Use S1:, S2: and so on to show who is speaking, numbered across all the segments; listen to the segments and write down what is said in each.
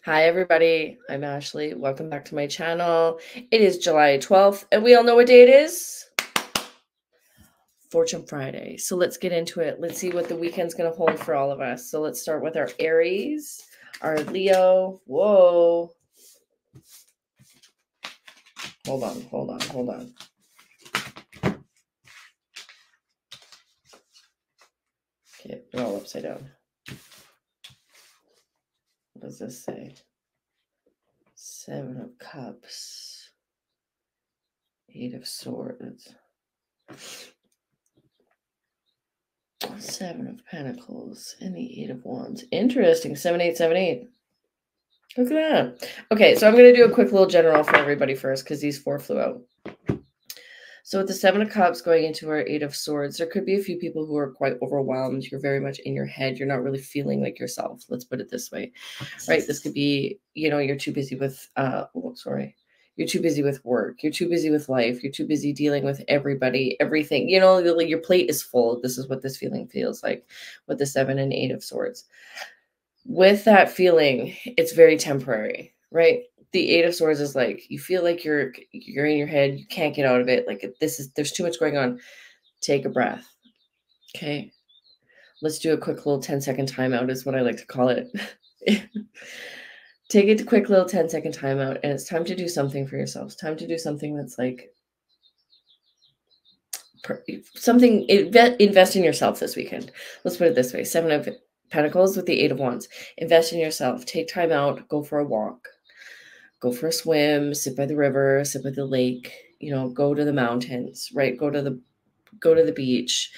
S1: Hi, everybody. I'm Ashley. Welcome back to my channel. It is July 12th, and we all know what day it is. Fortune Friday. So let's get into it. Let's see what the weekend's going to hold for all of us. So let's start with our Aries, our Leo. Whoa. Hold on. Okay, they're all upside down. What does this say? 7 of Cups. 8 of Swords. 7 of Pentacles and the 8 of Wands. Interesting. 7-8-7-8. Look at that. Okay, so I'm going to do a quick little general for everybody first because these 4 flew out. So with the 7 of Cups going into our 8 of Swords, there could be a few people who are quite overwhelmed. You're very much in your head. You're not really feeling like yourself. Let's put it this way, right? This could be, you're too busy with, You're too busy with work. You're too busy with life. You're too busy dealing with everybody, everything. Your plate is full. This is what this feeling feels like with the 7 and 8 of Swords. With that feeling, it's very temporary, right? The 8 of Swords is like, you feel like you're in your head. You can't get out of it. Like there's too much going on. Take a breath. Okay. Let's do a quick little 10-second timeout is what I like to call it. Take a quick little 10-second timeout, and it's time to do something for yourself. It's time to do something that's like something, invest in yourself this weekend. Let's put it this way. 7 of Pentacles with the 8 of Wands. Invest in yourself. Take time out. Go for a walk. Go for a swim. Sit by the river. Sit by the lake. Go to the mountains, right? Go to the beach.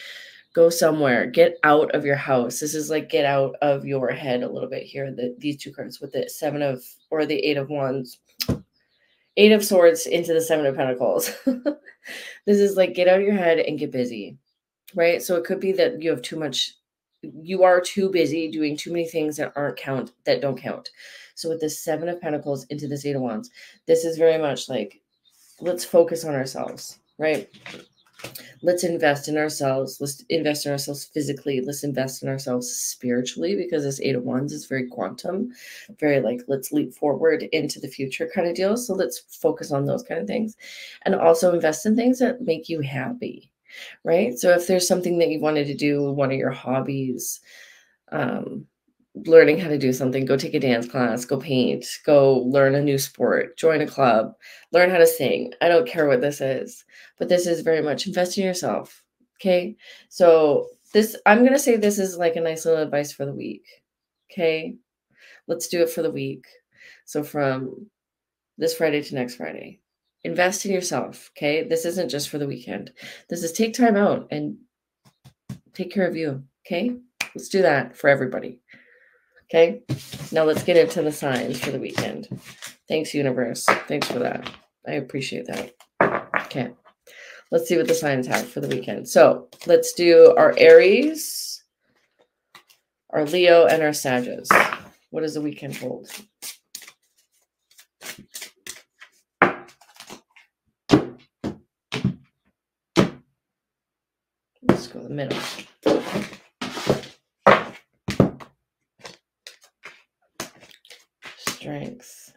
S1: Go somewhere. Get out of your house. This is like get out of your head a little bit here. These 2 cards with the 7 of, or the 8 of Wands. 8 of Swords into the 7 of Pentacles. This is like get out of your head and get busy, right? So it could be that you are too busy doing too many things that don't count. So with this 7 of Pentacles into this 8 of Wands, this is very much like, let's focus on ourselves, right? Let's invest in ourselves. Let's invest in ourselves physically. Let's invest in ourselves spiritually, because this 8 of Wands is very quantum, very like, let's leap forward into the future kind of deal. So let's focus on those kind of things, and also invest in things that make you happy, right? So if there's something that you wanted to do, one of your hobbies, learning how to do something, go take a dance class, go paint, go learn a new sport, join a club, learn how to sing. I don't care what this is, but this is very much invest in yourself. Okay. So I'm going to say this is like a nice little advice for the week. Okay. Let's do it for the week. So from this Friday to next Friday, invest in yourself. Okay. This isn't just for the weekend. This is take time out and take care of you. Okay. Let's do that for everybody. Okay, now let's get into the signs for the weekend. Thanks, universe. Thanks for that. I appreciate that. Okay, let's see what the signs have for the weekend. So let's do our Aries, our Leo, and our Sagittarius. What does the weekend hold? Let's go to the middle. Strength,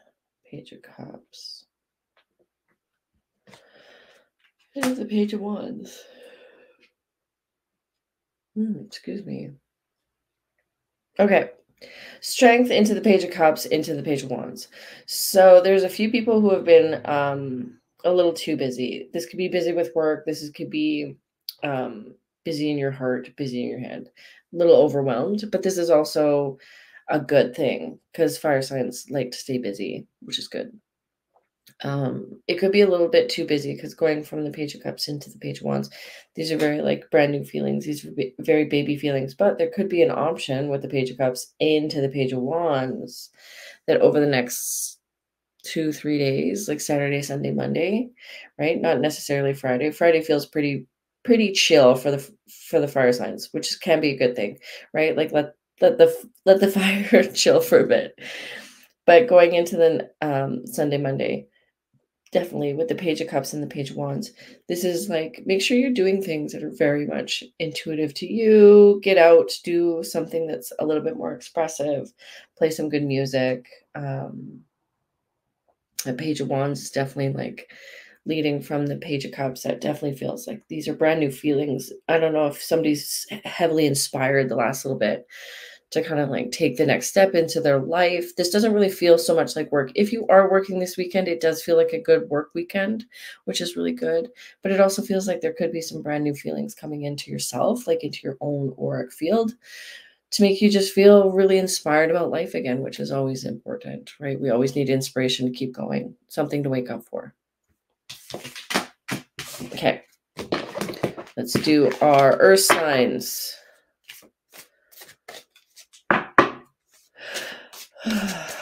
S1: Page of Cups, and the Page of Wands. Excuse me. Okay. Strength into the Page of Cups, into the Page of Wands. So there's a few people who have been a little too busy. This could be busy with work. Could be busy in your heart, busy in your head, a little overwhelmed. But this is also a good thing because fire signs like to stay busy, which is good. It could be a little bit too busy because going from the Page of Cups into the Page of Wands, these are very like brand new feelings. These are very baby feelings, but there could be an option with the Page of Cups into the Page of Wands that over the next 2-3 days, like Saturday, Sunday, Monday, right? Not necessarily Friday. Friday feels pretty chill for the fire signs, which can be a good thing, right? Like let the fire chill for a bit. But going into the Sunday, Monday, Definitely with the Page of Cups and the Page of Wands. This is like, make sure you're doing things that are very much intuitive to you. Get out, do something that's a little bit more expressive, play some good music. The Page of Wands is definitely like leading from the Page of Cups. That definitely feels like these are brand new feelings. I don't know if somebody's heavily inspired the last little bit to kind of like take the next step into their life. This doesn't really feel so much like work. If you are working this weekend, it does feel like a good work weekend, which is really good. But it also feels like there could be some brand new feelings coming into yourself, like into your own auric field, to make you just feel really inspired about life again, which is always important, right? We always need inspiration to keep going, something to wake up for. Okay, let's do our earth signs.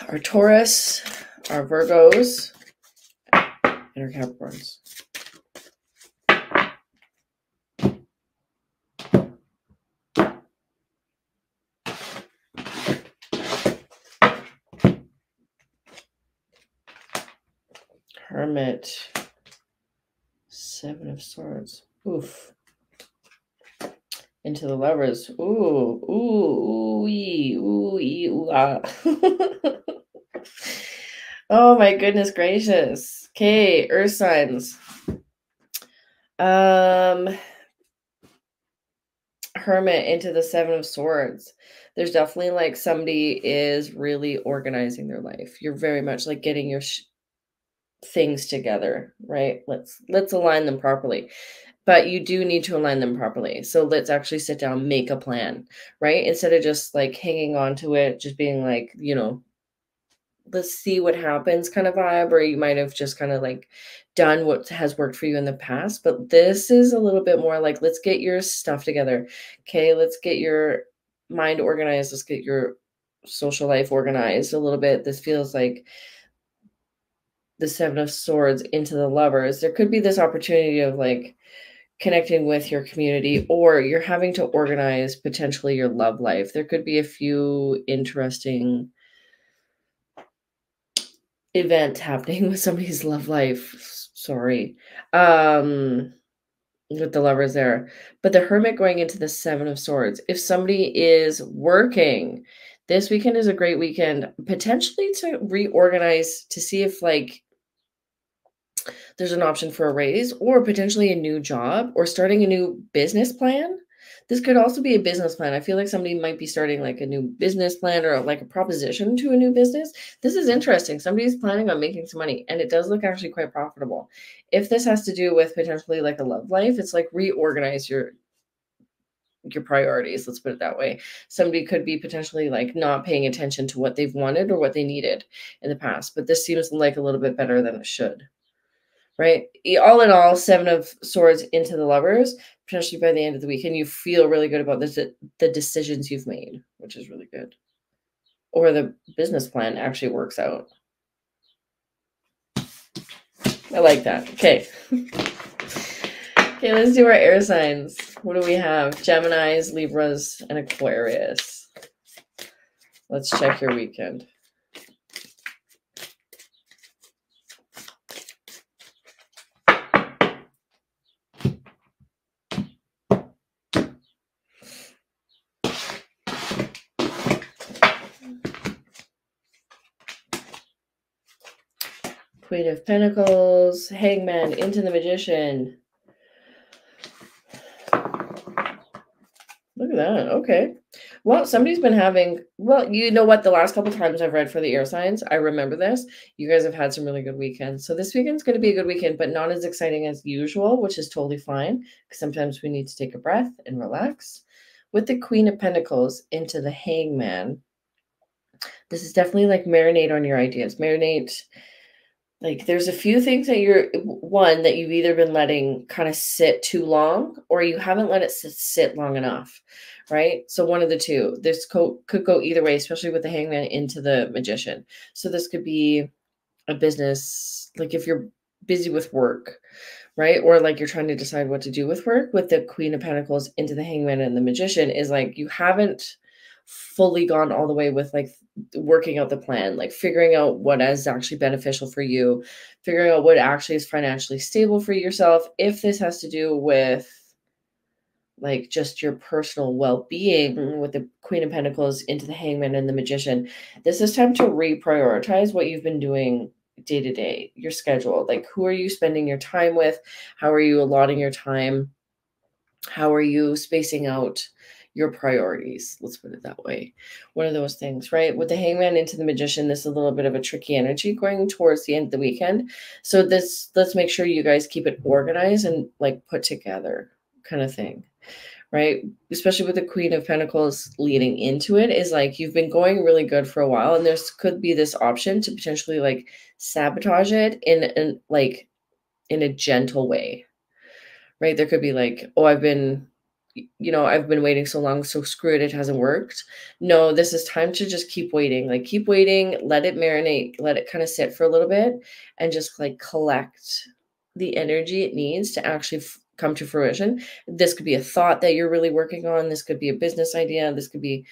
S1: Our Taurus, our Virgos, and our Capricorns. Hermit, Seven of Swords. Oof. Into the Lovers. Ooh, ooh, ooh, ah. Oh my goodness gracious. Okay, earth signs. Hermit into the Seven of Swords. There's definitely like somebody is really organizing their life. You're very much like getting your things together, right? Let's align them properly. But you do need to align them properly. So let's actually sit down, make a plan, right? Instead of just like hanging on to it, just being like, let's see what happens kind of vibe, or you might have just kind of like done what has worked for you in the past. But this is a little bit more like, let's get your stuff together. Okay, let's get your mind organized. Let's get your social life organized a little bit. This feels like the Seven of Swords into the Lovers. There could be this opportunity of like connecting with your community, or you're having to organize potentially your love life. There could be a few interesting events happening with somebody's love life. Sorry. With the Lovers there. But the Hermit going into the Seven of Swords. If somebody is working, this weekend is a great weekend potentially to reorganize, to see if like there's an option for a raise or potentially a new job or starting a new business plan. This could also be a business plan. I feel like somebody might be starting like a new business plan or like a proposition to a new business. This is interesting. Somebody's planning on making some money, and it does look actually quite profitable. If this has to do with potentially like a love life, it's like reorganize your priorities. Let's put it that way. Somebody could be potentially like not paying attention to what they've wanted or what they needed in the past, but this seems like a little bit better than it should. Right? All in all, Seven of Swords into the Lovers, potentially by the end of the week, and you feel really good about the decisions you've made, which is really good. Or the business plan actually works out. I like that. Okay. Okay, let's do our air signs. What do we have? Geminis, Libras, and Aquarius. Let's check your weekend. Queen of Pentacles, Hangman into the Magician. Look at that. Okay. Well, somebody's been having, well, you know what? The last couple times I've read for the air signs, I remember this. You guys have had some really good weekends. So this weekend's going to be a good weekend, but not as exciting as usual, which is totally fine, because sometimes we need to take a breath and relax. With the Queen of Pentacles into the Hangman, this is definitely like marinate on your ideas. Marinate. Like there's a few things that that you've either been letting kind of sit too long, or you haven't let it sit long enough, right? So one of the two. This could go either way, especially with the Hangman into the Magician. So this could be a business, like if you're busy with work, right? Or like you're trying to decide what to do with work. With the Queen of Pentacles into the Hangman and the Magician is like you haven't fully gone all the way with like working out the plan, like figuring out what is actually beneficial for you, figuring out what actually is financially stable for yourself. If this has to do with like just your personal well-being with the Queen of Pentacles into the Hangman and the Magician, this is time to reprioritize what you've been doing day to day, your schedule. Like, who are you spending your time with? How are you allotting your time? How are you spacing out your priorities? Let's put it that way. One of those things, right? With the Hangman into the Magician, this is a little bit of a tricky energy going towards the end of the weekend. So let's make sure you guys keep it organized and like put together kind of thing, right? Especially with the Queen of Pentacles leading into it, is like you've been going really good for a while, and there's could be this option to potentially like sabotage it in a gentle way, right? There could be like, oh, I've been waiting so long, so screw it, it hasn't worked. No, this is time to just keep waiting. Like keep waiting, let it marinate, let it kind of sit for a little bit, and just like collect the energy it needs to actually come to fruition. This could be a thought that you're really working on. This could be a business idea. This could be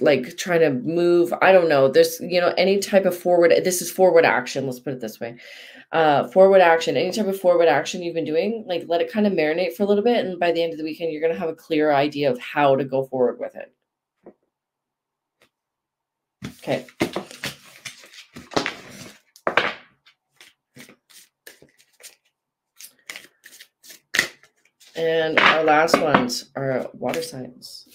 S1: like trying to move. I don't know. There's, any type of forward. This is forward action. Let's put it this way. Forward action, any type of forward action you've been doing, like let it kind of marinate for a little bit. And by the end of the weekend, you're going to have a clear idea of how to go forward with it. Okay. And our last ones are water signs,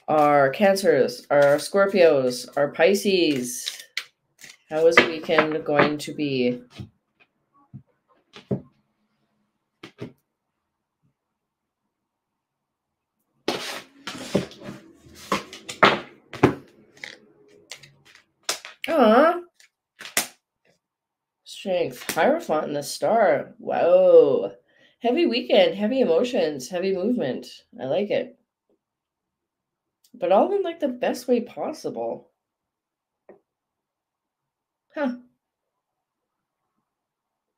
S1: our Cancers, our Scorpios, our Pisces. How is the weekend going to be? Strength, Hierophant, and the Star. Whoa. Heavy weekend, heavy emotions, heavy movement. I like it. But all in like the best way possible. Huh.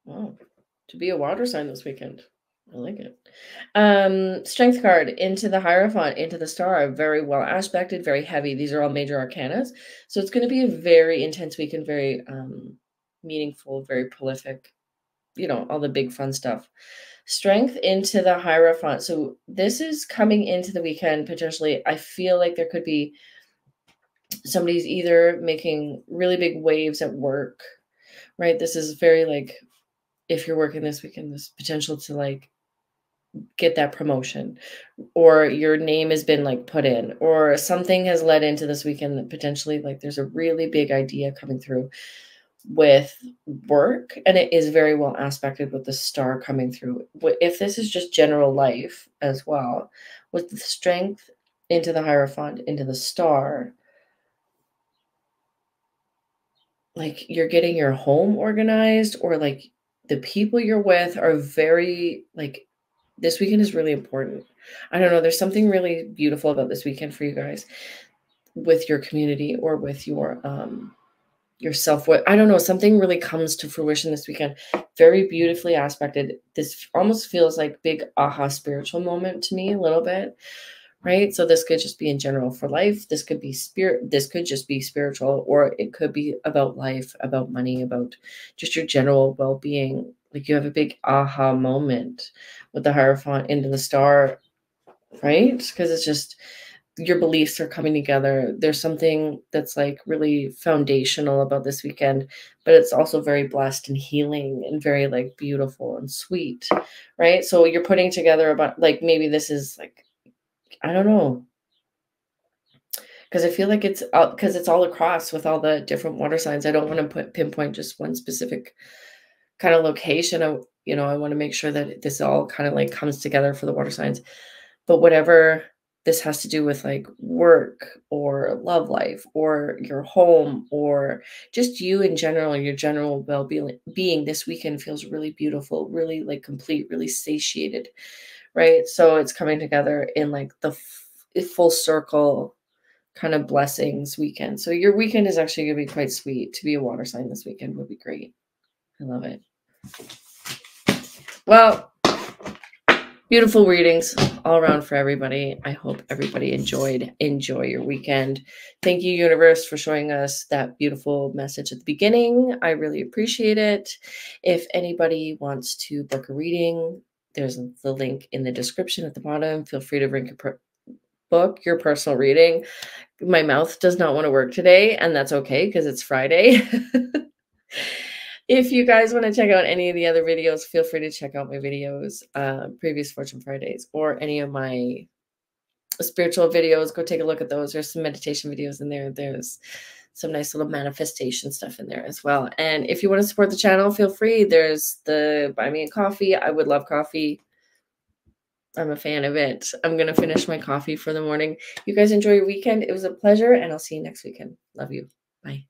S1: Wow. To be a water sign this weekend. I like it. Strength card into the Hierophant, into the Star. Very well aspected, very heavy. These are all major arcanas. So it's going to be a very intense weekend, very meaningful, very prolific. All the big fun stuff. Strength into the Hierophant. So this is coming into the weekend potentially. I feel like there could be somebody's either making really big waves at work, right? This is very like, if you're working this weekend, there's potential to like get that promotion, or your name has been like put in, or something has led into this weekend that potentially like there's a really big idea coming through with work, and it is very well aspected with the Star coming through. If this is just general life as well, with the Strength into the Hierophant, into the Star, like you're getting your home organized, or like the people you're with are very like, this weekend is really important. I don't know, there's something really beautiful about this weekend for you guys with your community or with yourself. What, I don't know, something really comes to fruition this weekend. Very beautifully aspected. This almost feels like big aha spiritual moment to me a little bit, right? So this could just be in general for life. This could be spirit. This could just be spiritual, or it could be about life, about money, about just your general well-being. Like you have a big aha moment with the Hierophant into the Star, right? Because it's just your beliefs are coming together. There's something that's like really foundational about this weekend, but it's also very blessed and healing and very like beautiful and sweet, right? So you're putting together about like, maybe this is like, I don't know, because I feel like it's because it's all across with all the different water signs. I don't want to pinpoint just one specific kind of location. I want to make sure that this all kind of like comes together for the water signs. But whatever this has to do with like work or love life or your home or just you in general, your general well-being this weekend feels really beautiful, really like complete, really satiated, right? So it's coming together in like the full circle kind of blessings weekend. So your weekend is actually going to be quite sweet. To be a water sign this weekend would be great. I love it. Well, Beautiful readings all around for everybody. I hope everybody enjoy your weekend. Thank you, universe, for showing us that beautiful message at the beginning. I really appreciate it. If anybody wants to book a reading, there's the link in the description at the bottom. Feel free to book your personal reading. My mouth does not want to work today, and that's okay because it's Friday. If you guys want to check out any of the other videos, feel free to check out my videos, previous Fortune Fridays, or any of my spiritual videos. Go take a look at those. There's some meditation videos in there. There's some nice little manifestation stuff in there as well. And if you want to support the channel, feel free. There's the Buy Me a Coffee. I would love coffee. I'm a fan of it. I'm going to finish my coffee for the morning. You guys enjoy your weekend. It was a pleasure, and I'll see you next weekend. Love you. Bye.